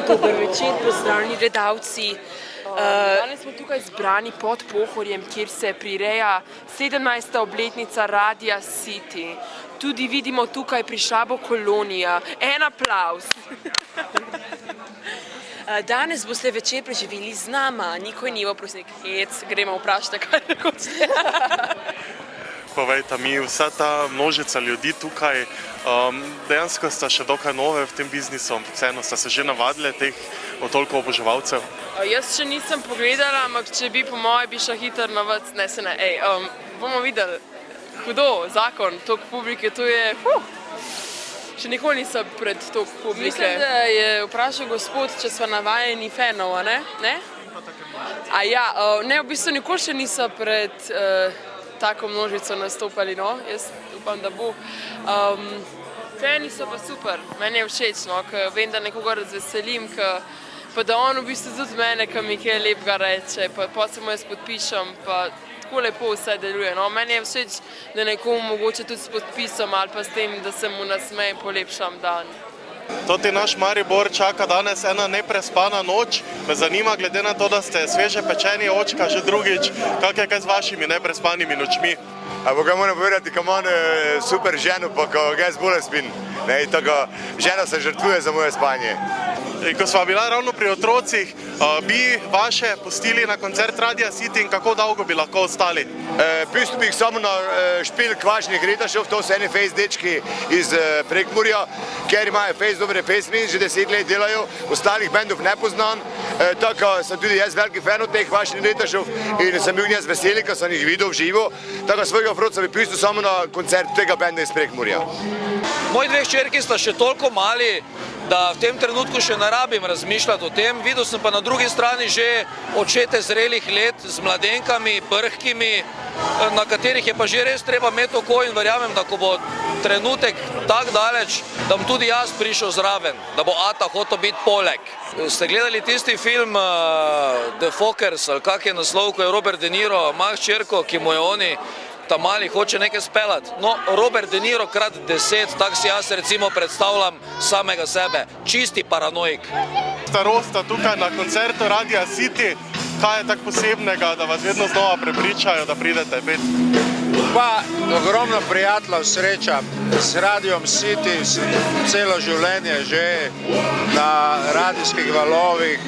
Dober večer, pozdravljeni gledalci. Danes smo tukaj zbrani pod Pohorjem, kjer se prireja 17. obletnica Radia City. Tudi vidimo tukaj prišla bo kolonija. En aplavz. Danes boste večer preživeli z nama. Niko in Ivo, prosim, hec, gremo vprašati, kaj hočete. Povejte mi, vsa ta množica ljudi tukaj, dejansko sta še dokaj nove v tem biznisu, vseeno sta se že navadili teh toliko oboževalcev? Jaz še nisem pogledala, ampak če bi po moje bi šla hitro na vrc, bomo videli. Hudo, zakon, toliko publike, to je, še nikoli nisem pred toliko publike. Mislim, da je vprašal gospod, če sva navajeni fanov, ne? Ne, v bistvu nikoli še nisem pred tako množico nastopali, no, jaz upam, da bo. Fani so pa super, meni je všeč, no, ker vem, da nekoga razveselim, pa da on v bistvu tudi mene, ki mi kaj lepega reče, pa se mu jaz podpišem, pa tako lepo vse deluje, no. Meni je všeč, da nekomu mogoče tudi s podpisom ali pa s tem, da se mu nasmejem, polepšam dan. Toti naš Maribor čaka danes ena neprespana noč. Me zanima, glede na to, da ste sveže pečeni očka že drugič, kak je kaj z vašimi neprespanimi nočmi? Ga moram povedati, ko imam super ženo, pa ko ga jaz bolj spim. Žena se žrtvuje za moje spanje. Ko sva bila ravno pri otrocih, bi vaše pustili na koncert Radia City in kako dolgo bi lahko ostali? Pustil bi jih samo na špil Kvašnih Ritašov, to so eni fejs dečki iz Prekmurja, ker imajo fejs dobre pesmi, že 10 let delajo, ostalih bendov ne poznam. Tako sem tudi jaz veliki fan od teh Kvašnih Ritašov in sem bil njaz veseli, ko sem jih videl v živo. Tako svojega otroca bi pustil samo na koncert tega benda iz Prekmurja. Moji dve hčerki sta še toliko mali, da v tem trenutku še ne rabim razmišljati o tem. Videl sem pa na drugi strani že očete zrelih let z mladenkami, brhkimi, na katerih je pa že res treba imeti oko in verjamem, da ko bo trenutek tak daleč, da bom tudi jaz prišel zraven, da bo Ata hotel biti poleg. Ste gledali tisti film The Fockers, ali kak je naslov, ko je Robert De Niro, ima hčerko, ki mu je oni ta mali hoče nekaj speljati. No, Robert De Niro krat 10, tak si jaz recimo predstavljam samega sebe. Čisti paranoik. Starosta tukaj na koncertu Radia City, kaj je tako posebnega, da vas vedno znova prepričajo, da pridete pet? Pa ogromno prijateljev srečam z Radiom City, celo življenje že na radijskih valovih,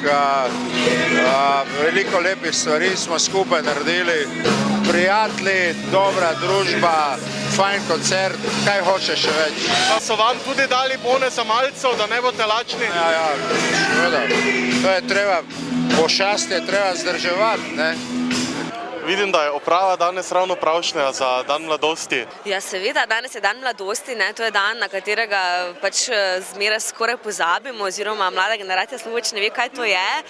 veliko lepih stvari smo skupaj naredili. Prijatelji, dobra družba, fajn koncert, kaj hočeš še več. Pa so vam tudi dali bone za malcev, da ne boste lačni? Ja, seveda. To je treba, pošast je treba zdrževati, ne? Vidim, da je uprava danes ravno pravšnja za dan mladosti. Ja, seveda, danes je dan mladosti, ne? To je dan, na katerega pač zmeraj skoraj pozabimo, oziroma mlada generacija sploh več ne ve, kaj to je.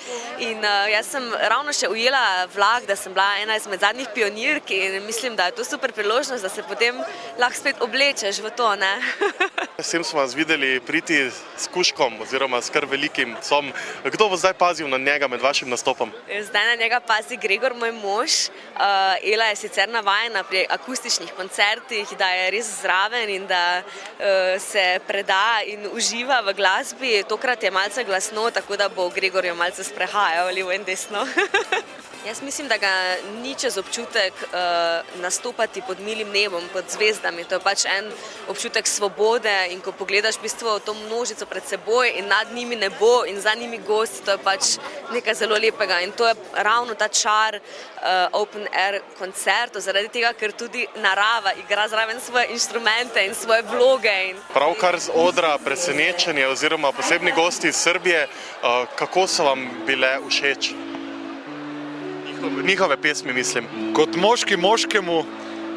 In jaz sem ravno še ujela vlak, da sem bila ena izmed zadnjih pionirk in mislim, da je to super priložnost, da se potem lahko spet oblečeš v to, ne? Vsem smo vas videli priti s kuškom oziroma s kar velikim psom. Kdo bo zdaj pazil na njega med vašim nastopom? Zdaj na njega pazi Gregor, moj mož. Ela je sicer navajena pri akustičnih koncertih, da je res zraven in da se preda in uživa v glasbi. Tokrat je malce glasno, tako da bo Gregor jo malce sprehajal levo in desno. Jaz mislim, da ga ni čez občutek nastopati pod milim nebom, pod zvezdami. To je pač en občutek svobode in ko pogledaš v bistvu to množico pred seboj in nad njimi nebo in za njimi gosti, to je pač nekaj zelo lepega. In to je ravno ta čar open air koncertov, zaradi tega, ker tudi narava igra zraven svoje inštrumente in svoje vloge. Pravkar z odra presenečenje oziroma posebni gosti iz Srbije, kako so vam bile všeč? Njihove pesmi, mislim. Kot moški moškemu,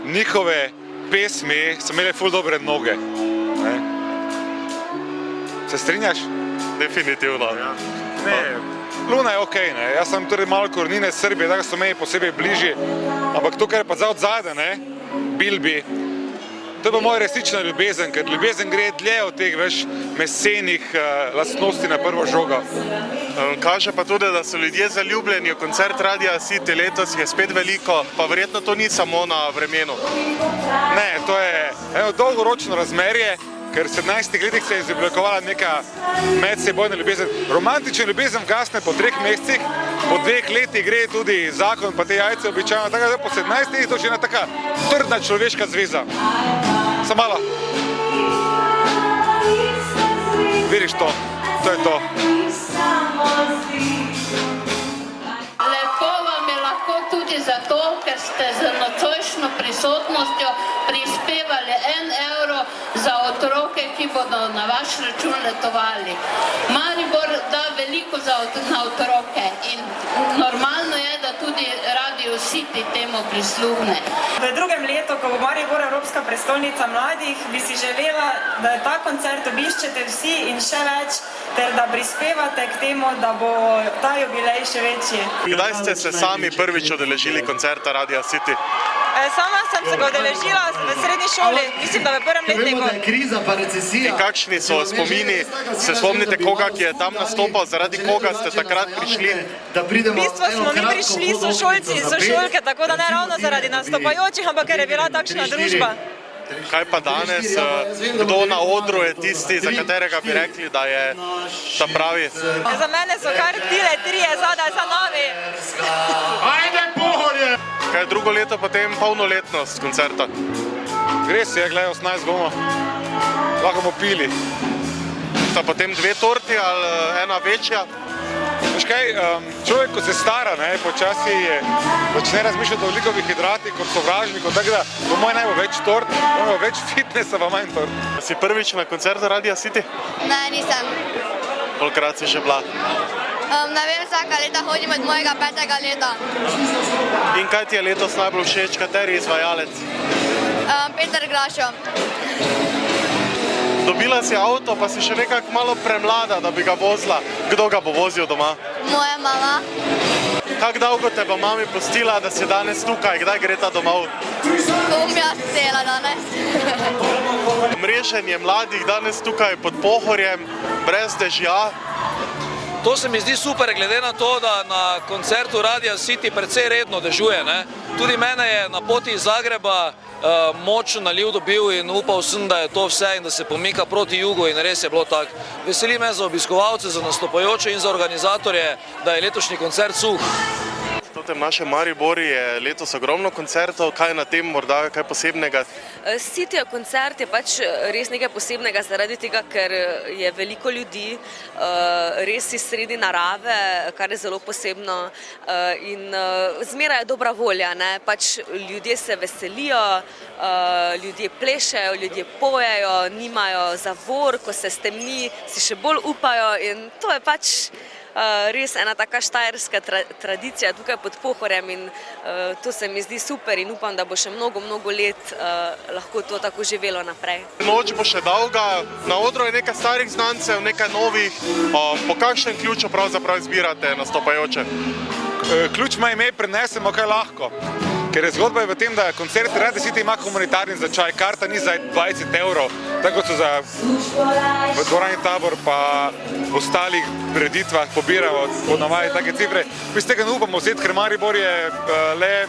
njihove pesmi so imele ful dobre noge. Se strinjaš? Definitivno. Luna je okej, ne. Jaz sem tudi malo korenine Srbije, tako so meni posebej bližji. Ampak to, kar je pa zdaj od zadaj, ne, Bilbi, to je pa moja resnična ljubezen, ker ljubezen gre dlje od teh mesenih lastnosti na prvo žogo. Kaže pa tudi, da so ljudje zaljubljeni v koncert Radia City, letos je spet veliko, pa verjetno to ni samo na vremenu. Ne, to je eno dolgoročno razmerje, ker v 17 letih se je izoblikovala neka medsebojna ljubezen. Romantična ljubezen gasne po 3 mesecih, po 2 letih gre tudi zakon, pa te jajce običajno, tako da po 17 letih to je ena taka trdna človeška zveza. Samo malo. Vidiš to, to je to. Lepo vam je lahko tudi zato, ker ste z nocojšnjo prisotnostjo prispevali 1 evro za otroke, ki bodo na vaš račun letovali. Maribor da veliko na otroke in normalno je, da tudi Radio City temu prisluhne. V drugem letu, ko bo Maribor Evropska prestolnica mladih, bi si želela, da ta koncert obiščete vsi in še več, ter da prispevate k temu, da bo ta jubilej še večji. Kdaj ste se sami prvič udeležili koncerta Radia City? Sama sem se ga udeležila v srednji šoli, mislim, da v prvem letniku. In kakšni so spomini? Se spomnite koga, ki je tam nastopal, zaradi koga ste takrat prišli? V bistvu smo mi prišli sošolci in sošolke, tako da ne ravno zaradi nastopajočih, ampak ker je bila takšna družba. Kaj pa danes, kdo na odru je tisti, za katerega bi rekli, da je ta pravi? Za mene so kar tile 3 zadaj za nami. Ajde, Pohorje! Kaj je drugo leto potem polnoletnost koncerta? Gre se, gledaj, 18 bomo, lahko bomo pili. Sta potem 2 torti ali ena večja? Veš kaj, človek, ko se stara, počasi začne razmišljati o ogljikovih hidratih kot sovražnikov, tako da po mojem naj bo več tort, bo več fitnessa, pa manj tort. Si prvič na koncertu Radia City? Ne, nisem. Kolikrat si že bila? Ne vem, vsaka leta hodim od mojega 5. leta. In kaj ti je letos najbolj všeč, kateri izvajalec? Peter Grašo. Dobila si avto, pa si še nekako malo premlada, da bi ga vozila. Kdo ga bo vozil doma? Moja mama. Kako dolgo te bo mami pustila, da si danes tukaj? Kdaj gre ta domov? Bom jaz cela danes. Mreženje mladih danes tukaj pod Pohorjem, brez dežja. To se mi zdi super, glede na to, da na koncertu Radia City precej redno dežuje. Tudi mene je na poti iz Zagreba močno naliv dobil in upal sem, da je to vse in da se pomika proti jugu in res je bilo tako. Veseli me za obiskovalce, za nastopajoče in za organizatorje, da je letošnji koncert suh. V našem Mariboru je letos ogromno koncertov, kaj na tem morda kaj posebnega? City koncert je pač res nekaj posebnega zaradi tega, ker je veliko ljudi, res iz sredi narave, kar je zelo posebno in zmeraj je dobra volja, pač ljudje se veselijo, ljudje plešejo, ljudje pojejo, nimajo zavor, ko se stemni, si še bolj upajo in to je pač res ena taka štajerska tradicija tukaj pod Pohorjem in to se mi zdi super in upam, da bo še mnogo let lahko to tako živelo naprej. Noč bo še dolga, na odru je nekaj starih znancev, nekaj novih. Po kakšnem ključu pravzaprav izbirate nastopajoče? Ključ ima ime, prenesemo kaj lahko. Ker je zgodba v tem, da koncert Radia City ima humanitarni značaj, karta ni za 20 evrov, tako so v dvorani Tabor pa v ostalih preditvah pobirajo po navadi take cifre. Iz tega ne upamo vzeti, ker Maribor je le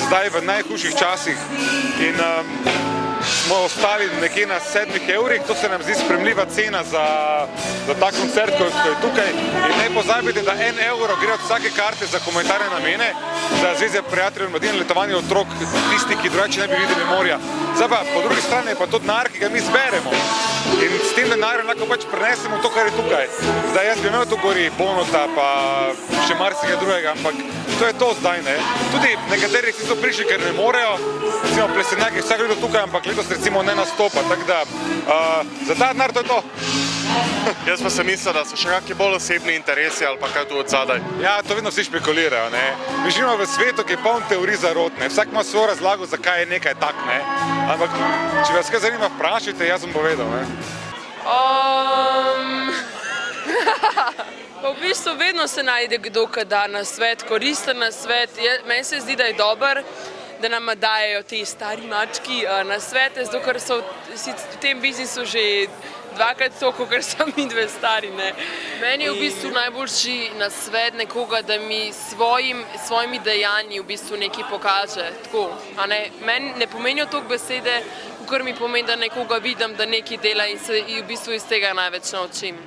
zdaj v najhujših časih in smo ostali nekje na 7 evrih, to se nam zdi sprejemljiva cena za ta koncert, ko je tukaj. In ne pozabite, da 1 evro gre od vsake karte za humanitarne namene, za Zveze prijateljev mladine in letovanje otrok, tisti, ki drugače ne bi videli morja. Zdaj pa, po drugi strani je pa to denar, ki ga mi zberemo. In s tem denarjem lahko pač prenesemo to, kar je tukaj. Zdaj jaz bi imel tu gori Bonota, pa še marsikaj drugega, ampak to je to zdaj, Tudi nekateri si so prišli, ker ne morejo, recimo plesenjaki vsak leto tukaj, ampak letos recimo ne nastopa, tako da za ta denar to je to. Jaz pa sem mislil, da so še kakšni bolj osebni interesi ali pa kaj tu od zadaj. Ja, to vedno vsi špekulirajo, Mi živimo v svetu, ki je poln teorij zarot, Vsak ima svojo razlago, zakaj je nekaj tak, Ampak, če vas kaj zanima, vprašajte, jaz bom povedal, Pa v bistvu vedno se najde kdo, ki da nasvet, koristen nasvet. Meni se zdi, da je dober, da nam dajejo ti stari mački nasvete, zato ker so v tem biznisu že dvakrat toliko, ker so mi dve stari. Ne. Meni je v bistvu najboljši nasvet nekoga, da mi svojimi dejanji v bistvu nekaj pokaže. Tako, a ne? Meni ne pomenijo toliko besede, kar mi pomeni, da nekoga vidim, da nekaj dela in se v bistvu iz tega največ naučim.